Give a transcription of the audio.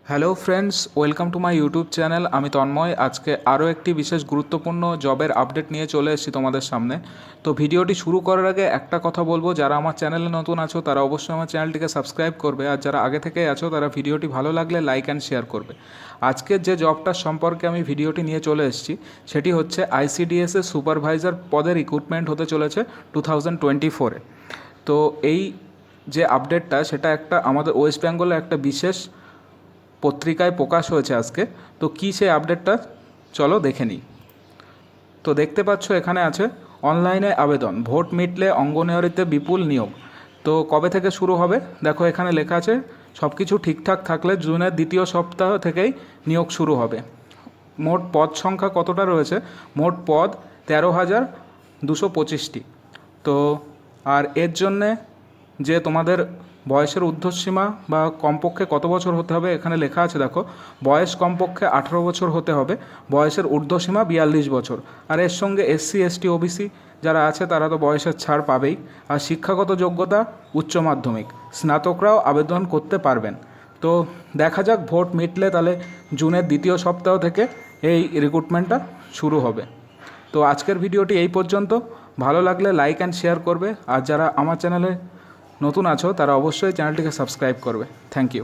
Hello friends, welcome to my YouTube channel. আমি তন্ময়। আজকে আরও একটি বিশেষ গুরুত্বপূর্ণ জবের আপডেট নিয়ে চলে এসেছি তোমাদের সামনে। তো ভিডিওটি শুরু করার আগে একটা কথা বলবো, যারা আমার চ্যানেলে নতুন আছো তারা অবশ্যই আমার চ্যানেলটিকে সাবস্ক্রাইব করবে, আর যারা আগে থেকে আছো তারা ভিডিওটি ভালো লাগলে লাইক অ্যান্ড শেয়ার করবে। আজকের যে জবটার সম্পর্কে আমি ভিডিওটি নিয়ে চলে এসেছি সেটি হচ্ছে আইসিডিএসের সুপারভাইজার পদের রিক্রুটমেন্ট হতে চলেছে 2024-এ। তো এই যে আপডেটটা সেটা একটা আমাদের ওয়েস্ট বেঙ্গলে একটা বিশেষ পত্রিকায় প্রকাশ হয়েছে আজকে। তো কী সেই আপডেটটা, চলো দেখে নিই। তো দেখতে পাচ্ছ এখানে আছে অনলাইনে আবেদন, ভোট মিটলে অঙ্গনওয়াড়িতে বিপুল নিয়োগ। তো কবে থেকে শুরু হবে দেখো, এখানে লেখা আছে সব কিছু ঠিকঠাক থাকলে জুনের দ্বিতীয় সপ্তাহ থেকেই নিয়োগ শুরু হবে। মোট পদ সংখ্যা কতটা রয়েছে? মোট পদ 13,225টি। তো আর এর জন্যে যে তোমাদের বয়সের ঊর্ধ্বসীমা বা কমপক্ষে কত বছর হতে হবে এখানে লেখা আছে দেখো, বয়স কমপক্ষে 18 বছর হতে হবে, বয়সের ঊর্ধ্বসীমা 42 বছর। আর এর সঙ্গে এসসি এসটি ওবিসি যারা আছে তারা তো বয়সের ছাড় পাবেই। আর শিক্ষাগত যোগ্যতা উচ্চ মাধ্যমিক, স্নাতকরাও আবেদন করতে পারবেন। তো দেখা যাক, ভোট মিটলে তাহলে জুনের দ্বিতীয় সপ্তাহ থেকে এই রিক্রুটমেন্টটা শুরু হবে। তো আজকের ভিডিওটি এই পর্যন্ত। ভালো লাগলে লাইক অ্যান্ড শেয়ার করবে, আর যারা আমার চ্যানেলে নতুন আছো তারা অবশ্যই চ্যানেলটিকে সাবস্ক্রাইব করবে। Thank you.